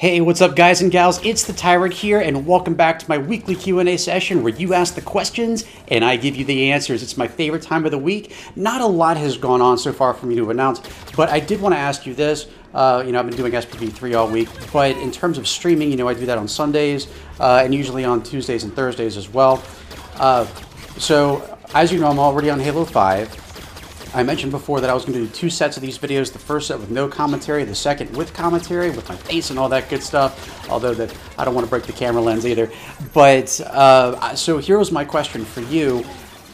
Hey, what's up guys and gals? It's the Tyrant here and welcome back to my weekly Q&A session where you ask the questions and I give you the answers. It's my favorite time of the week. Not a lot has gone on so far for me to announce, but I did want to ask you this. I've been doing SPV3 all week, but in terms of streaming, I do that on Sundays and usually on Tuesdays and Thursdays as well. So as you know, I'm already on Halo 5. I mentioned before that I was going to do 2 sets of these videos. The first set with no commentary, the second with commentary, with my face and all that good stuff. Although that I don't want to break the camera lens either. But so here was my question for you.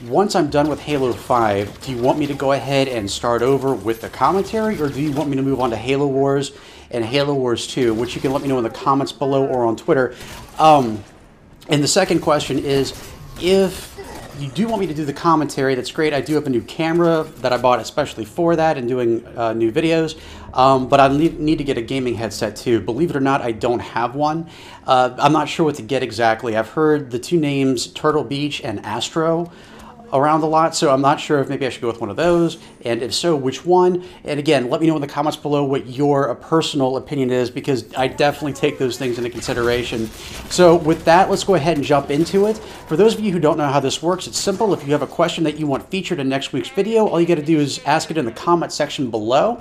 Once I'm done with Halo 5, do you want me to go ahead and start over with the commentary, or do you want me to move on to Halo Wars and Halo Wars 2, which you can let me know in the comments below or on Twitter. And the second question is, if you do want me to do the commentary, that's great. I do have a new camera that I bought especially for that and doing new videos. But I need to get a gaming headset too. Believe it or not, I don't have one. I'm not sure what to get exactly. I've heard the 2 names, Turtle Beach and Astro, around a lot, so I'm not sure if maybe I should go with one of those, and if so, which one. And again, let me know in the comments below what your personal opinion is, because I definitely take those things into consideration. So with that, let's go ahead and jump into it. For those of you who don't know how this works, it's simple. If you have a question that you want featured in next week's video, all you got to do is ask it in the comment section below.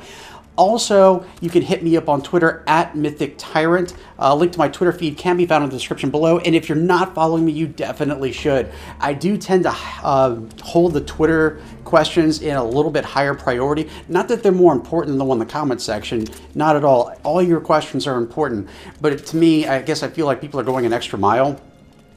Also, you can hit me up on Twitter at MythicTyrant. Link to my Twitter feed can be found in the description below. And if you're not following me, you definitely should. I do tend to hold the Twitter questions in a little bit higher priority. Not that they're more important than the one in the comment section. Not at all. All your questions are important. But to me, I guess I feel like people are going an extra mile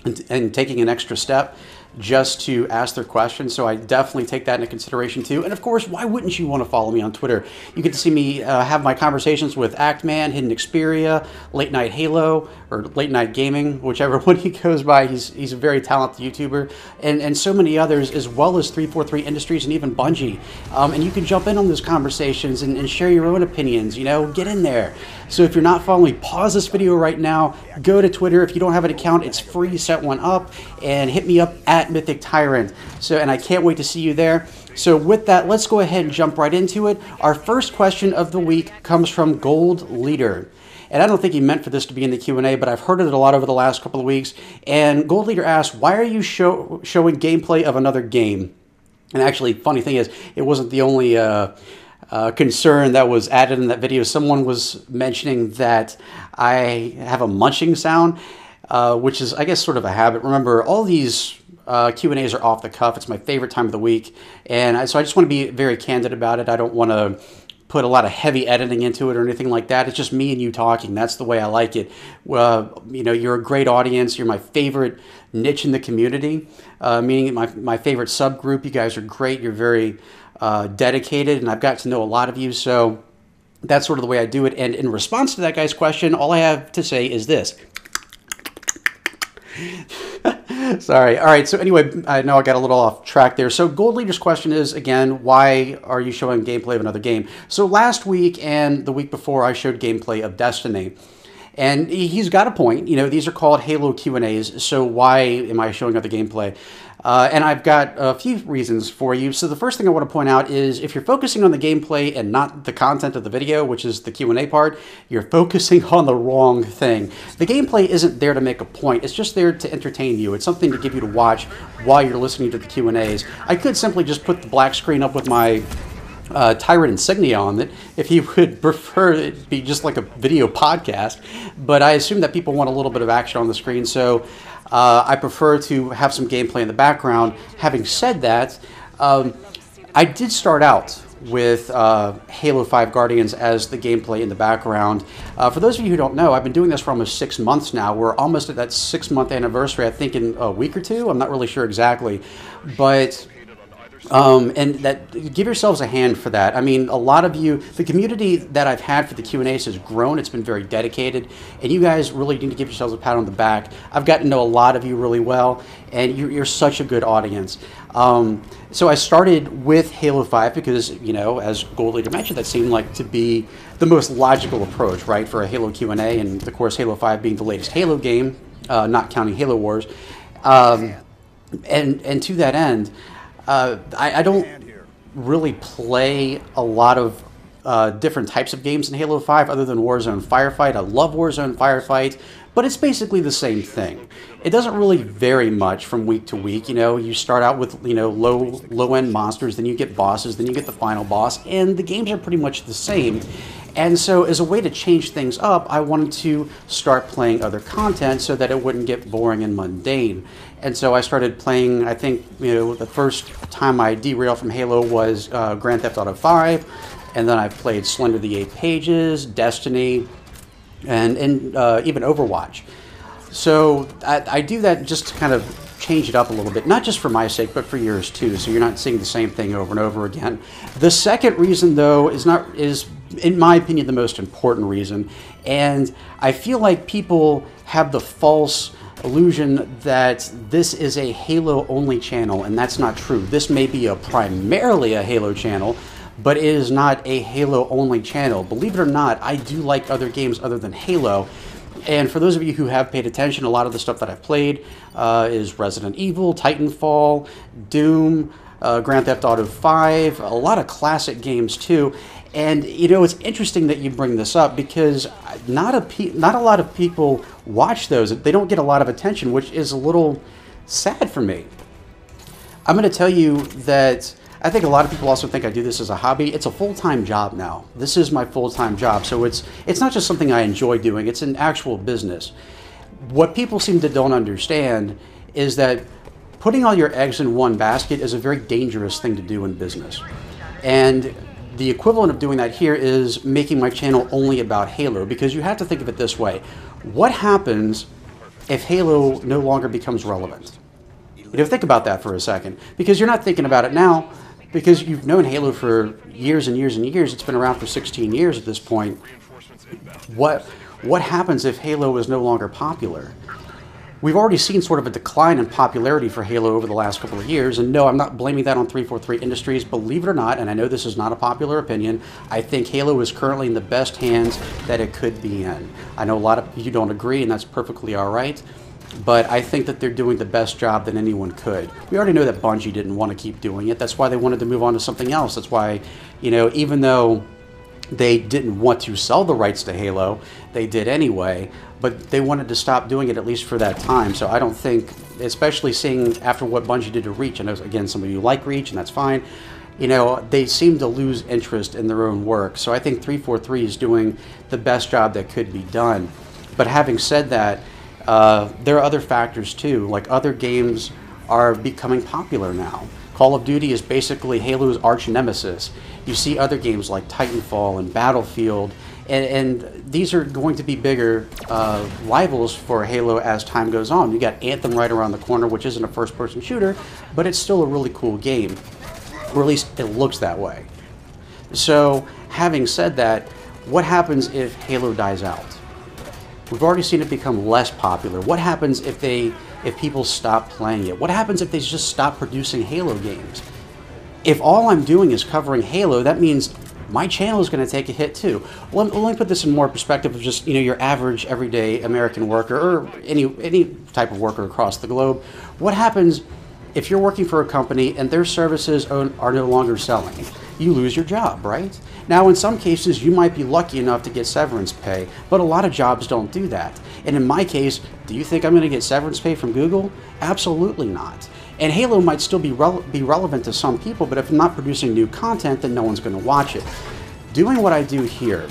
and taking an extra step just to ask their questions, so I definitely take that into consideration too. And of course, why wouldn't you want to follow me on Twitter? You get to see me have my conversations with Actman, Hidden Xperia, Late Night Halo, or Late Night Gaming, whichever one he goes by. He's a very talented YouTuber, and so many others, as well as 343 Industries and even Bungie. And you can jump in on those conversations and share your own opinions, get in there. So if you're not following me, pause this video right now, go to Twitter. If you don't have an account, it's free, set one up, and hit me up at MythicTyrant. And I can't wait to see you there. So with that, let's go ahead and jump right into it. Our first question of the week comes from Gold Leader. And I don't think he meant for this to be in the Q&A, but I've heard it a lot over the last couple of weeks. And Gold Leader asks, why are you showing gameplay of another game? And actually, funny thing is, it wasn't the only concern that was added in that video. Someone was mentioning that I have a munching sound, which is, I guess, sort of a habit. Remember, all these Q&As are off the cuff. It's my favorite time of the week. And so I just want to be very candid about it. I don't want to put a lot of heavy editing into it or anything like that. It's just me and you talking. That's the way I like it. You're a great audience. You're my favorite niche in the community, meaning my favorite subgroup. You guys are great. You're very dedicated, and I've got to know a lot of you. So that's sort of the way I do it. And in response to that guy's question, all I have to say is this. Sorry. All right. So anyway, I know I got a little off track there. So Gold Leader's question is, again, why are you showing gameplay of another game? So last week and the week before, I showed gameplay of Destiny. And he's got a point. These are called Halo Q&As, so why am I showing other gameplay? And I've got a few reasons for you. So the first thing I want to point out is, if you're focusing on the gameplay and not the content of the video, which is the Q&A part, you're focusing on the wrong thing. The gameplay isn't there to make a point. It's just there to entertain you. It's something to give you to watch while you're listening to the Q&As. I could simply just put the black screen up with my Tyrant insignia on it, if you would prefer it to be just like a video podcast, but I assume that people want a little bit of action on the screen, so I prefer to have some gameplay in the background. Having said that, I did start out with Halo 5 Guardians as the gameplay in the background. For those of you who don't know, I've been doing this for almost 6 months now. We're almost at that 6-month anniversary, I think in a week or two. I'm not really sure exactly, but and that, give yourselves a hand for that. I mean, a lot of you, the community that I've had for the Q&As has grown. It's been very dedicated, and you guys really need to give yourselves a pat on the back. I've gotten to know a lot of you really well, and you're such a good audience. So I started with Halo 5 because, as Gold Leader mentioned, that seemed like to be the most logical approach, right, for a Halo Q&A, and of course Halo 5 being the latest Halo game, not counting Halo Wars. And to that end, I don't really play a lot of different types of games in Halo 5 other than Warzone Firefight. I love Warzone Firefight, but it's basically the same thing. It doesn't really vary much from week to week. You know, you start out with, you know, low-end monsters, then you get bosses, then you get the final boss, and the games are pretty much the same. And so as a way to change things up, I wanted to start playing other content so that it wouldn't get boring and mundane. And so I started playing, I think, you know, the first time I derailed from Halo was Grand Theft Auto 5, and then I've played Slender the 8 Pages, Destiny, and even Overwatch. So I do that just to kind of change it up a little bit, not just for my sake, but for yours too, so you're not seeing the same thing over and over again. The second reason, though, is in my opinion, the most important reason, and I feel like people have the false illusion that this is a Halo-only channel, and that's not true. This may be primarily a Halo channel, but it is not a Halo-only channel. Believe it or not, I do like other games other than Halo. And for those of you who have paid attention, a lot of the stuff that I've played is Resident Evil, Titanfall, Doom, Grand Theft Auto 5, a lot of classic games too. And you know, it's interesting that you bring this up because not a lot of people watch those. They don't get a lot of attention, which is a little sad for me. I'm going to tell you that I think a lot of people also think I do this as a hobby. It's a full-time job now. This is my full-time job, so it's not just something I enjoy doing. It's an actual business. What people seem to don't understand is that putting all your eggs in one basket is a very dangerous thing to do in business. And the equivalent of doing that here is making my channel only about Halo, because you have to think of it this way. What happens if Halo no longer becomes relevant? You know, think about that for a second, because you're not thinking about it now, because you've known Halo for years and years and years. It's been around for 16 years at this point. What happens if Halo is no longer popular? We've already seen sort of a decline in popularity for Halo over the last couple of years, and no, I'm not blaming that on 343 Industries. Believe it or not, and I know this is not a popular opinion, I think Halo is currently in the best hands that it could be in. I know a lot of you don't agree, and that's perfectly all right, but I think that they're doing the best job that anyone could. We already know that Bungie didn't want to keep doing it. That's why they wanted to move on to something else. That's why, you know, even though they didn't want to sell the rights to Halo, they did anyway, but they wanted to stop doing it at least for that time. So I don't think, especially seeing after what Bungie did to Reach, I know, again, some of you like Reach, and that's fine, you know, they seem to lose interest in their own work. So I think 343 is doing the best job that could be done. But having said that, there are other factors too, like other games are becoming popular now. Call of Duty is basically Halo's arch nemesis. You see other games like Titanfall and Battlefield, and these are going to be bigger rivals for Halo as time goes on. You got Anthem right around the corner, which isn't a first-person shooter, but it's still a really cool game, or at least it looks that way. So, having said that, what happens if Halo dies out? We've already seen it become less popular. What happens if people stop playing it? What happens if they just stop producing Halo games? If all I'm doing is covering Halo, that means my channel is going to take a hit too. Let me put this in more perspective of just, you know, your average everyday American worker, or any type of worker across the globe. What happens if you're working for a company and their services are no longer selling? You lose your job, right? Now, in some cases, you might be lucky enough to get severance pay, but a lot of jobs don't do that. And in my case, do you think I'm going to get severance pay from Google? Absolutely not. And Halo might still be relevant to some people, but if I'm not producing new content, then no one's going to watch it. Doing what I do here,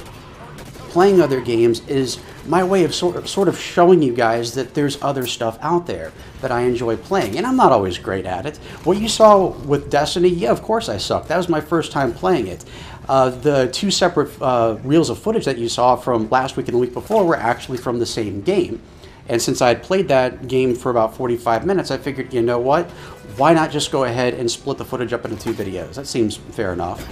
playing other games, is my way of sort of showing you guys that there's other stuff out there that I enjoy playing. And I'm not always great at it. What you saw with Destiny, yeah, of course I suck. That was my first time playing it. The two separate reels of footage that you saw from last week and the week before were actually from the same game. And since I had played that game for about 45 minutes, I figured, you know what? Why not just go ahead and split the footage up into 2 videos? That seems fair enough.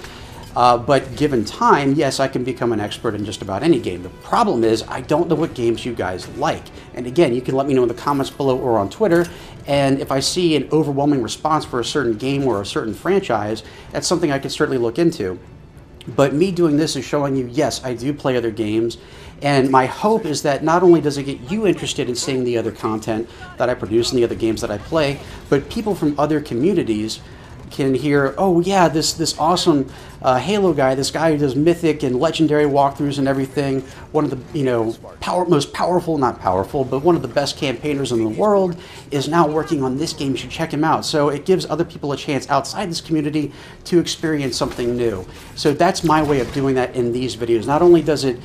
But given time, yes, I can become an expert in just about any game. The problem is I don't know what games you guys like. And again, you can let me know in the comments below or on Twitter. And if I see an overwhelming response for a certain game or a certain franchise, that's something I could certainly look into. But me doing this is showing you, yes, I do play other games. And my hope is that not only does it get you interested in seeing the other content that I produce and the other games that I play, but people from other communities can hear, oh yeah, this awesome Halo guy, this guy who does mythic and legendary walkthroughs and everything, one of the most powerful, not powerful, but one of the best campaigners in the world, is now working on this game. You should check him out. So it gives other people a chance outside this community to experience something new. So that's my way of doing that in these videos. Not only does it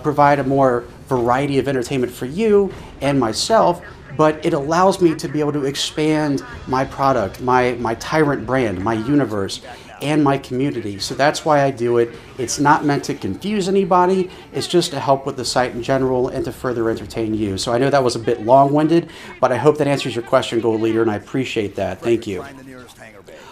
provide a more variety of entertainment for you and myself, but it allows me to be able to expand my product, my Tyrant brand, my universe, and my community. So that's why I do it. It's not meant to confuse anybody. It's just to help with the site in general and to further entertain you. So I know that was a bit long-winded, but I hope that answers your question, Gold Leader, and I appreciate that. Thank you.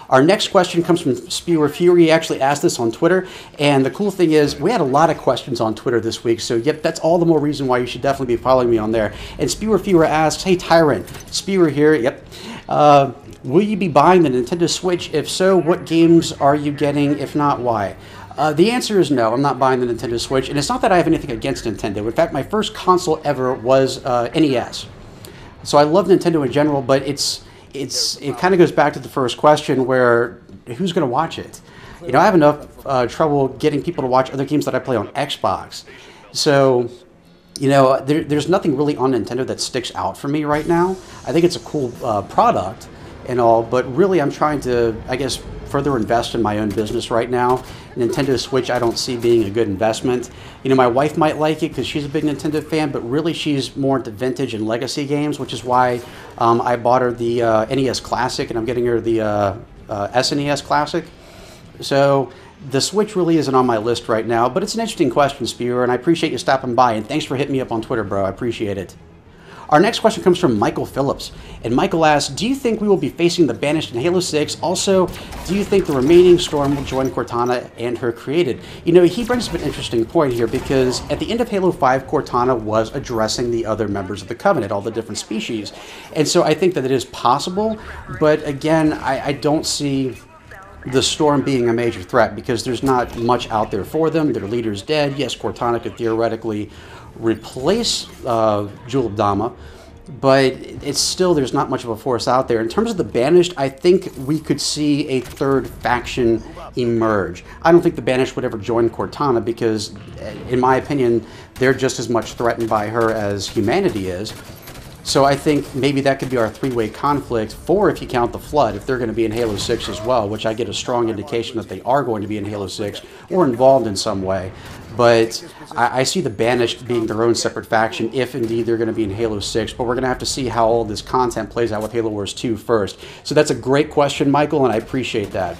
Our next question comes from Spewer Fury. He actually asked this on Twitter, and the cool thing is we had a lot of questions on Twitter this week, so yep, that's all the more reason why you should definitely be following me on there. And Spewer Fury asks, hey Tyrant, Spewer here, yep. Will you be buying the Nintendo Switch? If so, what games are you getting? If not, why? The answer is no, I'm not buying the Nintendo Switch, and it's not that I have anything against Nintendo. In fact, my first console ever was NES. So I love Nintendo in general, but it kind of goes back to the first question where who's going to watch it? I have enough trouble getting people to watch other games that I play on Xbox. So, there's nothing really on Nintendo that sticks out for me right now. I think it's a cool product and all, but really I'm trying to, I guess, further invest in my own business right now. Nintendo Switch I don't see being a good investment. My wife might like it because she's a big Nintendo fan, but really she's more into vintage and legacy games, which is why I bought her the NES Classic, and I'm getting her the SNES Classic. So the Switch really isn't on my list right now, but it's an interesting question, Spewer, and I appreciate you stopping by, and thanks for hitting me up on Twitter, bro. I appreciate it. Our next question comes from Michael Phillips, and Michael asks, do you think we will be facing the Banished in Halo 6? Also, do you think the remaining Storm will join Cortana and her created? He brings up an interesting point here, because at the end of Halo 5, Cortana was addressing the other members of the Covenant, all the different species. And so I think that it is possible, but again, I don't see the Storm being a major threat because there's not much out there for them. Their leader's dead. Yes, Cortana could theoretically replace Jewel of Dama, but it's still, there's not much of a force out there. In terms of the Banished, I think we could see a third faction emerge. I don't think the Banished would ever join Cortana because, in my opinion, they're just as much threatened by her as humanity is. So I think maybe that could be our three-way conflict, for if you count the Flood, if they're going to be in Halo 6 as well, which I get a strong indication that they are going to be in Halo 6 or involved in some way. But I see the Banished being their own separate faction if indeed they're going to be in Halo 6, but we're going to have to see how all this content plays out with Halo Wars 2 first. So that's a great question, Michael, and I appreciate that.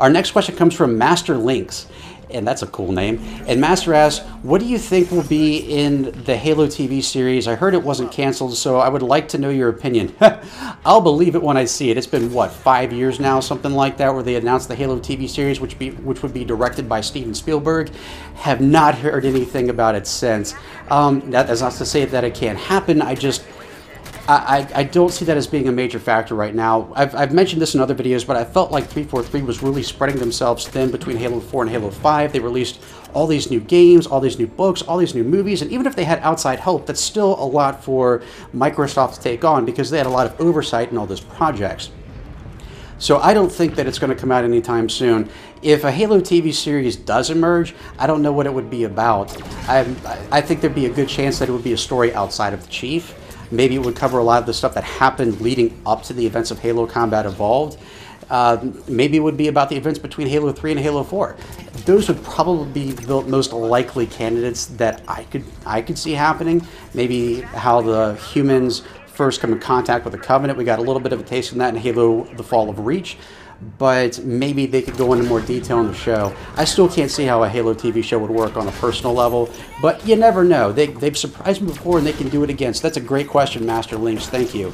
Our next question comes from Master Lynx, and that's a cool name. And Master asks, what do you think will be in the Halo TV series? I heard it wasn't canceled, so I would like to know your opinion. I'll believe it when I see it. It's been, what, 5 years now, something like that, where they announced the Halo TV series, which would be directed by Steven Spielberg. Have not heard anything about it since. That's not to say that it can't happen. I don't see that as being a major factor right now. I've mentioned this in other videos, but I felt like 343 was really spreading themselves thin between Halo 4 and Halo 5. They released all these new games, all these new books, all these new movies, and even if they had outside help, that's still a lot for Microsoft to take on because they had a lot of oversight in all those projects. So I don't think that it's going to come out anytime soon. If a Halo TV series does emerge, I don't know what it would be about. I think there'd be a good chance that it would be a story outside of the Chief. Maybe it would cover a lot of the stuff that happened leading up to the events of Halo Combat Evolved. Maybe it would be about the events between Halo 3 and Halo 4. Those would probably be the most likely candidates that I could see happening. Maybe how the humans first come in contact with the Covenant. We got a little bit of a taste of that in Halo The Fall of Reach. But maybe they could go into more detail in the show. I still can't see how a Halo TV show would work on a personal level, but you never know. They've surprised me before, and they can do it again. So that's a great question, Master Lynx. Thank you.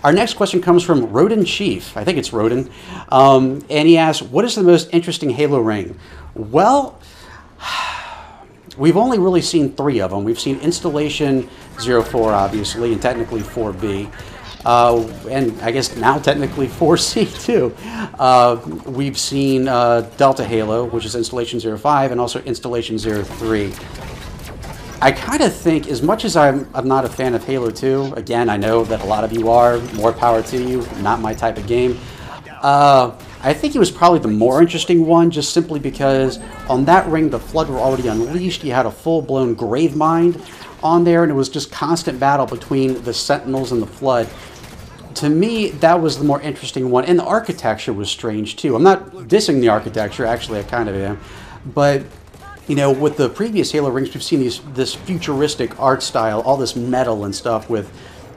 Our next question comes from Rodin Chief. I think it's Rodin. And he asks, what is the most interesting Halo ring? Well, we've only really seen 3 of them. We've seen Installation 04, obviously, and technically 4B. And I guess now technically 4C too. We've seen Delta Halo, which is Installation 05, and also Installation 03. I kind of think, as much as I'm not a fan of Halo 2, again, I know that a lot of you are, more power to you, not my type of game, I think it was probably the more interesting one, just simply because on that ring, the Flood were already unleashed. You had a full-blown Gravemind on there, and it was just constant battle between the Sentinels and the Flood. To me, that was the more interesting one, and the architecture was strange, too. I'm not dissing the architecture, actually, I kind of am. But, you know, with the previous Halo rings, we've seen this futuristic art style, all this metal and stuff with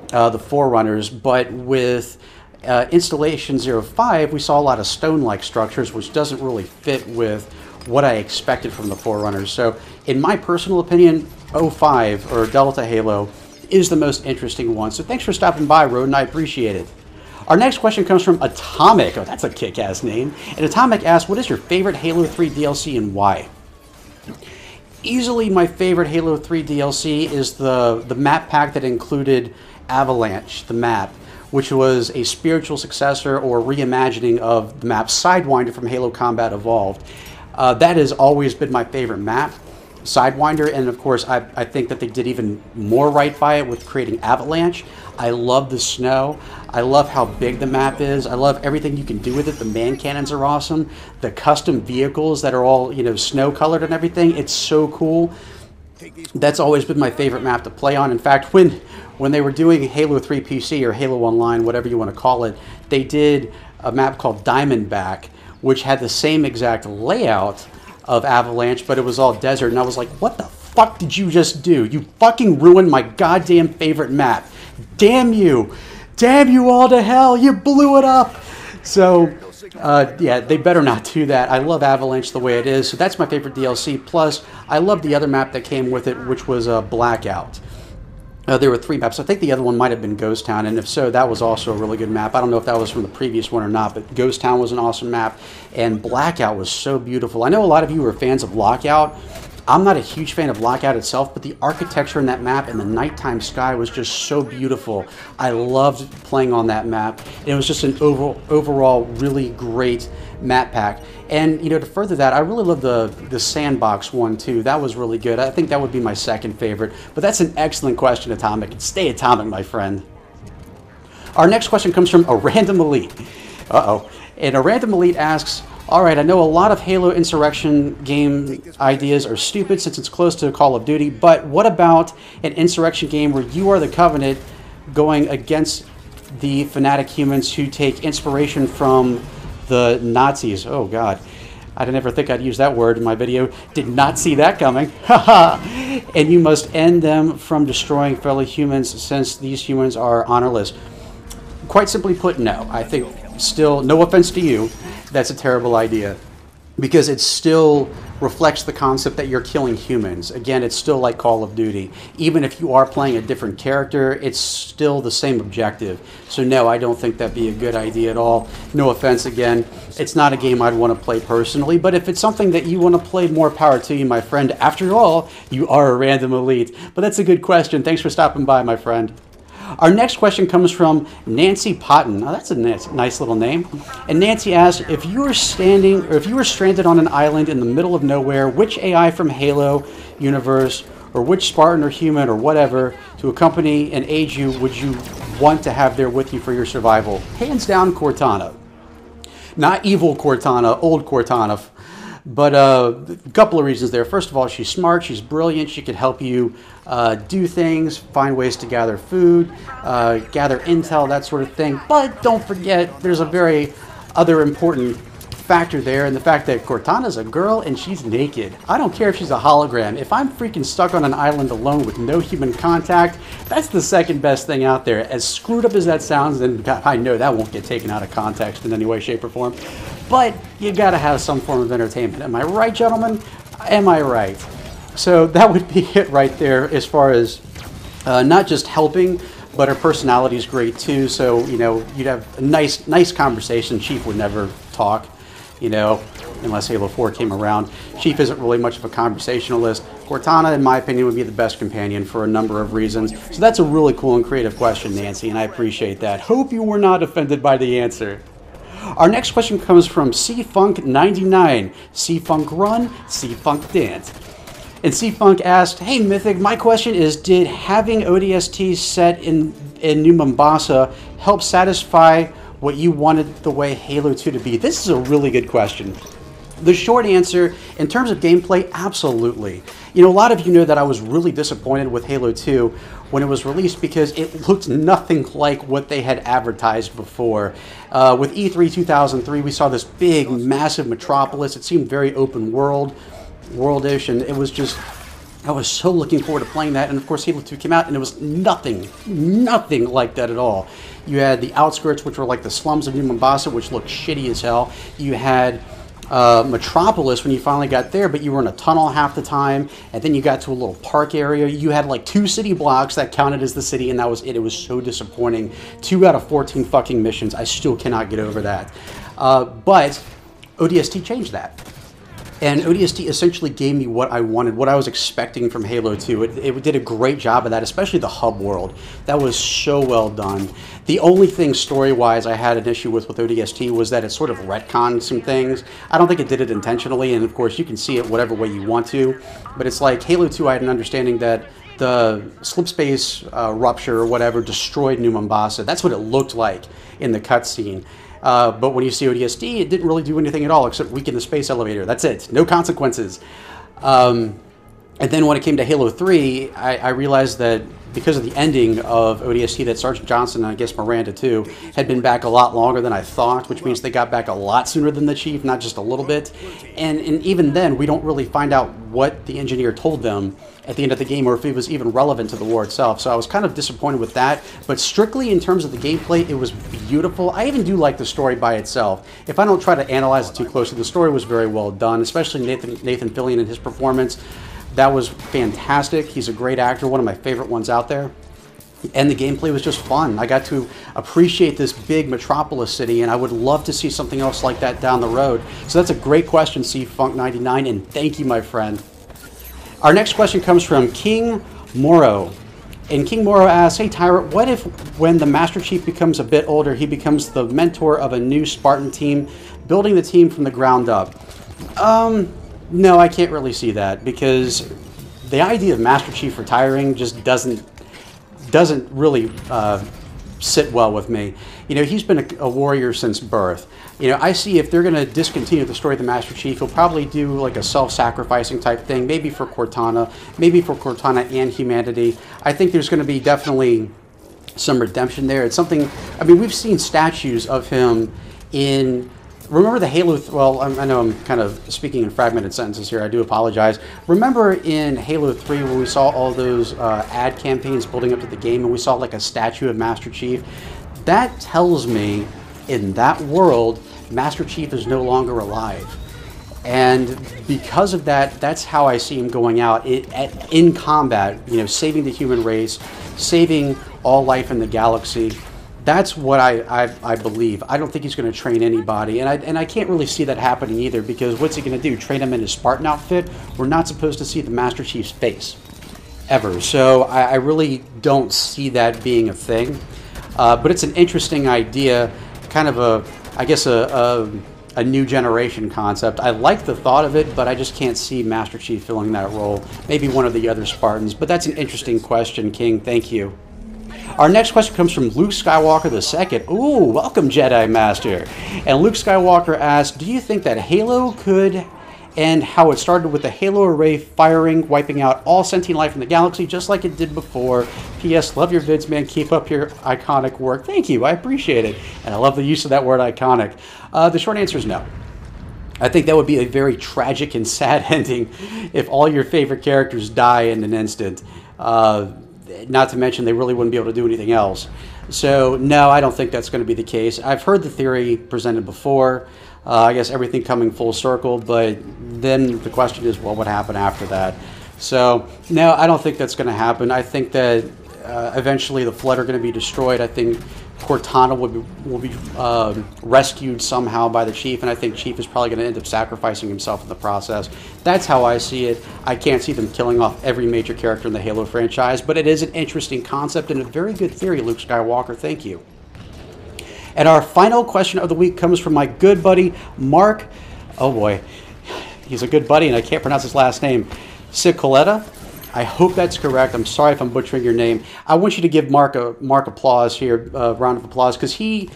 the Forerunners, but with Installation 05, we saw a lot of stone-like structures, which doesn't really fit with what I expected from the Forerunners. So, in my personal opinion, 05, or Delta Halo, is the most interesting one. So thanks for stopping by, Roden. I appreciate it. Our next question comes from Atomic. Oh, that's a kick-ass name. And Atomic asks, what is your favorite Halo 3 DLC and why? Easily my favorite Halo 3 DLC is the map pack that included Avalanche, the map, which was a spiritual successor or reimagining of the map Sidewinder from Halo Combat Evolved. That has always been my favorite map, Sidewinder, and of course I think that they did even more right by it with creating Avalanche. I love the snow. I love how big the map is. I love everything you can do with it. The man cannons are awesome. The custom vehicles that are all, you know, snow colored and everything. It's so cool. That's always been my favorite map to play on. In fact, when they were doing Halo 3 PC or Halo Online, whatever you want to call it, they did a map called Diamondback, which had the same exact layout of Avalanche, but it was all desert. And I was like, what the fuck did you just do? You fucking ruined my goddamn favorite map. Damn you. Damn you all to hell. You blew it up. So, yeah, they better not do that. I love Avalanche the way it is. So that's my favorite DLC. Plus, I love the other map that came with it, which was Blackout. There were 3 maps. I think the other one might have been Ghost Town, and if so, that was also a really good map. I don't know if that was from the previous one or not, but Ghost Town was an awesome map, and Blackout was so beautiful. I know a lot of you are fans of Lockout. I'm not a huge fan of Lockout itself, but the architecture in that map and the nighttime sky was just so beautiful. I loved playing on that map, and it was just an overall really great map pack. And, you know, to further that, I really love the sandbox one, too. That was really good. I think that would be my second favorite. But that's an excellent question, Atomic. Stay Atomic, my friend. Our next question comes from a random elite. Uh-oh. And a random elite asks, all right, I know a lot of Halo Insurrection game ideas are stupid since it's close to Call of Duty, but what about an Insurrection game where you are the Covenant going against the fanatic humans who take inspiration from the Nazis? Oh, God. I didn't ever think I'd use that word in my video. Did not see that coming. Haha. And you must end them from destroying fellow humans since these humans are honorless. Quite simply put, no. I think still, no offense to you, that's a terrible idea. Because it still reflects the concept that you're killing humans. Again, it's still like Call of Duty. Even if you are playing a different character, it's still the same objective. So no, I don't think that'd be a good idea at all. No offense again. It's not a game I'd want to play personally, but if it's something that you want to play, more power to you, my friend. After all, you are a random elite. But that's a good question. Thanks for stopping by, my friend. Our next question comes from Nancy Potton. Oh, that's a nice little name. And Nancy asks, if you were stranded on an island in the middle of nowhere, which AI from Halo universe, or which Spartan or human or whatever to accompany and aid you would you want to have there with you for your survival? Hands down, Cortana. Not evil Cortana, old Cortana. But a couple of reasons there. First of all, she's smart, she's brilliant, she could help you do things, find ways to gather food, gather intel, that sort of thing. But don't forget, there's a very other important factor there, and the fact that Cortana's a girl and she's naked. I don't care if she's a hologram. If I'm freaking stuck on an island alone with no human contact, that's the second best thing out there. As screwed up as that sounds, and I know that won't get taken out of context in any way, shape, or form, but you gotta have some form of entertainment. Am I right, gentlemen? Am I right? So that would be it right there as far as not just helping, but her personality is great too. So, you know, you'd have a nice conversation. Chief would never talk, you know, unless Halo 4 came around. Chief isn't really much of a conversationalist. Cortana, in my opinion, would be the best companion for a number of reasons. So that's a really cool and creative question, Nancy, and I appreciate that. Hope you were not offended by the answer. Our next question comes from C-Funk99. C-Funk Run, C-Funk Dance. And C-Funk asked, hey Mythic, my question is, did having ODST set in New Mombasa help satisfy what you wanted the way Halo 2 to be? This is a really good question. The short answer, in terms of gameplay, absolutely. You know, a lot of you know that I was really disappointed with Halo 2 when it was released because it looked nothing like what they had advertised before. With E3 2003, we saw this big, massive metropolis. It seemed very open worldish, and it was just, I was so looking forward to playing that. And of course, Halo 2 came out, and it was nothing like that at all. You had the outskirts, which were like the slums of New Mombasa, which looked shitty as hell. You had Metropolis when you finally got there, but you were in a tunnel half the time, and then you got to a little park area. You had like 2 city blocks that counted as the city, and that was it. It was so disappointing. 2 out of 14 fucking missions. I still cannot get over that. But ODST changed that. And ODST essentially gave me what I wanted, what I was expecting from Halo 2. It did a great job of that, especially the hub world. That was so well done. The only thing story-wise I had an issue with ODST was that it sort of retconned some things. I don't think it did it intentionally, and of course you can see it whatever way you want to. But it's like Halo 2, I had an understanding that the slip space rupture or whatever destroyed New Mombasa. That's what it looked like in the cutscene. But when you see ODST, it didn't really do anything at all except weaken the space elevator. That's it. No consequences. And then when it came to Halo 3, I realized that because of the ending of ODST, that Sergeant Johnson, and I guess Miranda too, had been back a lot longer than I thought, which means they got back a lot sooner than the Chief, not just a little bit. And even then, we don't really find out what the engineer told them at the end of the game, or if it was even relevant to the war itself. So I was kind of disappointed with that. But strictly in terms of the gameplay, it was beautiful. I even do like the story by itself. If I don't try to analyze it too closely, the story was very well done, especially Nathan Fillion and his performance. That was fantastic. He's a great actor, one of my favorite ones out there. And the gameplay was just fun. I got to appreciate this big metropolis city, and I would love to see something else like that down the road. So that's a great question, CFunk99, and thank you, my friend. Our next question comes from King Moro. And King Moro asks, hey Tyrant, what if when the Master Chief becomes a bit older, he becomes the mentor of a new Spartan team, building the team from the ground up? No, I can't really see that, because the idea of Master Chief retiring just doesn't really sit well with me. You know, he's been a warrior since birth. You know, I see if they're going to discontinue the story of the Master Chief, he'll probably do like a self-sacrificing type thing, maybe for Cortana and humanity. I think there's going to be definitely some redemption there. It's something, I mean, we've seen statues of him in, remember the Halo, well, I know I'm kind of speaking in fragmented sentences here, I do apologize. Remember in Halo 3 when we saw all those ad campaigns building up to the game and we saw like a statue of Master Chief? That tells me in that world, Master Chief is no longer alive. And because of that, that's how I see him going out in combat, you know, saving the human race, saving all life in the galaxy. That's what I believe. I don't think he's going to train anybody, and I can't really see that happening either, because what's he going to do? Train him in his Spartan outfit? We're not supposed to see the Master Chief's face, ever. So I really don't see that being a thing. But it's an interesting idea, kind of I guess a new generation concept. I like the thought of it, but I just can't see Master Chief filling that role. Maybe one of the other Spartans, but that's an interesting question, King. Thank you. Our next question comes from Luke Skywalker II. Ooh, welcome, Jedi Master. And Luke Skywalker asks, do you think that Halo could end how it started with the Halo array firing, wiping out all sentient life in the galaxy, just like it did before? P.S. Love your vids, man. Keep up your iconic work. Thank you. I appreciate it. And I love the use of that word iconic. The short answer is no. I think that would be a very tragic and sad ending if all your favorite characters die in an instant. Not to mention they really wouldn't be able to do anything else. So no, I don't think that's going to be the case. I've heard the theory presented before. I guess everything coming full circle, but then the question is, what would happen after that? So no, I don't think that's going to happen. I think that eventually the Flood are going to be destroyed. I think Cortana will be rescued somehow by the Chief, and I think Chief is probably going to end up sacrificing himself in the process. That's how I see it. I can't see them killing off every major character in the Halo franchise, but it is an interesting concept and a very good theory, Luke Skywalker. Thank you. And our final question of the week comes from my good buddy, Mark. Oh boy, he's a good buddy, and I can't pronounce his last name. Cicoletta. I hope that's correct. I'm sorry if I'm butchering your name. I want you to give Mark applause here, a round of applause, because he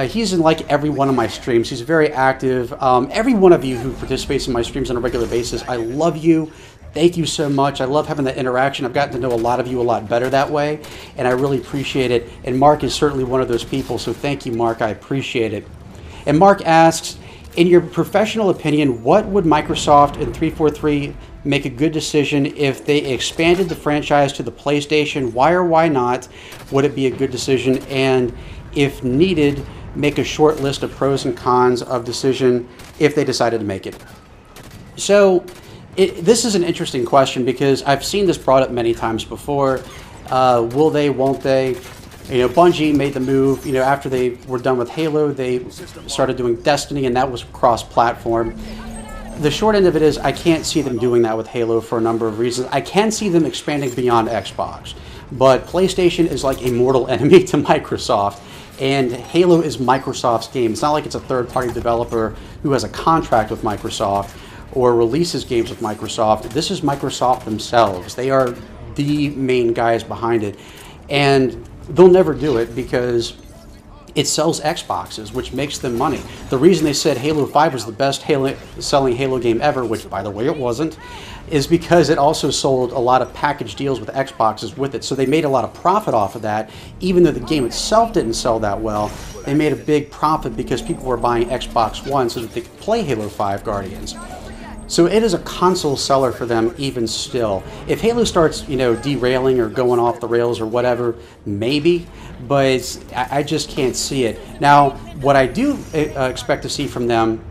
He's in like every one of my streams. He's very active. Every one of you who participates in my streams on a regular basis, I love you. Thank you so much. I love having that interaction. I've gotten to know a lot of you a lot better that way, and I really appreciate it. And Mark is certainly one of those people, so thank you, Mark. I appreciate it. And Mark asks, in your professional opinion, what would Microsoft and 343 make a good decision if they expanded the franchise to the PlayStation? Why or why not would it be a good decision? And if needed, make a short list of pros and cons of decision if they decided to make it. So this is an interesting question because I've seen this brought up many times before. Will they, won't they? You know, Bungie made the move, you know, after they were done with Halo, they started doing Destiny, and that was cross-platform. The short end of it is I can't see them doing that with Halo for a number of reasons. I can see them expanding beyond Xbox, but PlayStation is like a mortal enemy to Microsoft, and Halo is Microsoft's game. It's not like it's a third-party developer who has a contract with Microsoft or releases games with Microsoft. This is Microsoft themselves. They are the main guys behind it, and they'll never do it because it sells Xboxes, which makes them money. The reason they said Halo 5 was the best selling Halo game ever, which by the way it wasn't, is because it also sold a lot of package deals with Xboxes with it. So they made a lot of profit off of that. Even though the game itself didn't sell that well, they made a big profit because people were buying Xbox One so that they could play Halo 5 Guardians. So it is a console seller for them even still. If Halo starts, you know, derailing or going off the rails or whatever, maybe, but I just can't see it. Now, what I do expect to see from them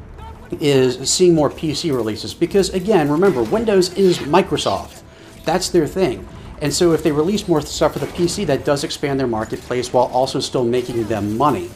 is seeing more PC releases because, again, remember, Windows is Microsoft. That's their thing. And so if they release more stuff for the PC, that does expand their marketplace while also still making them money.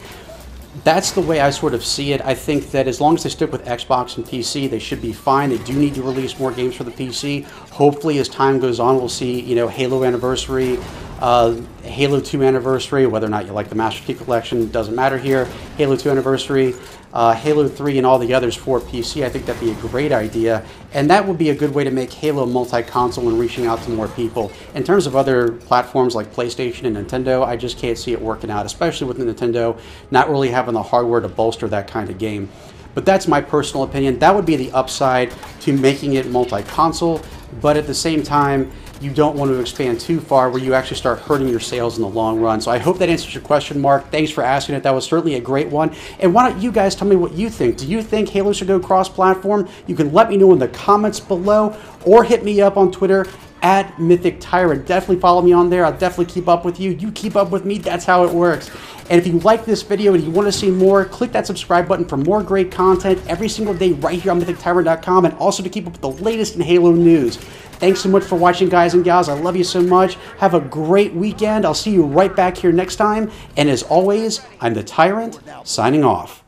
That's the way I sort of see it. I think that as long as they stick with Xbox and PC, they should be fine. They do need to release more games for the PC. Hopefully, as time goes on, we'll see, you know, Halo Anniversary, Halo 2 Anniversary, whether or not you like the Master Chief Collection, doesn't matter here. Halo 2 Anniversary, Halo 3, and all the others for PC. I think that'd be a great idea, and that would be a good way to make Halo multi-console and reaching out to more people. In terms of other platforms like PlayStation and Nintendo, I just can't see it working out, especially with Nintendo not really having the hardware to bolster that kind of game. But that's my personal opinion. That would be the upside to making it multi-console, but at the same time, you don't want to expand too far where you actually start hurting your sales in the long run. So I hope that answers your question, Mark. Thanks for asking it. That was certainly a great one. And why don't you guys tell me what you think? Do you think Halo should go cross-platform? You can let me know in the comments below or hit me up on Twitter at MythicTyrant. Definitely follow me on there. I'll definitely keep up with you. You keep up with me. That's how it works. And if you like this video and you want to see more, click that subscribe button for more great content every single day right here on MythicTyrant.com, and also to keep up with the latest in Halo news. Thanks so much for watching, guys and gals. I love you so much. Have a great weekend. I'll see you right back here next time. And as always, I'm the Tyrant, signing off.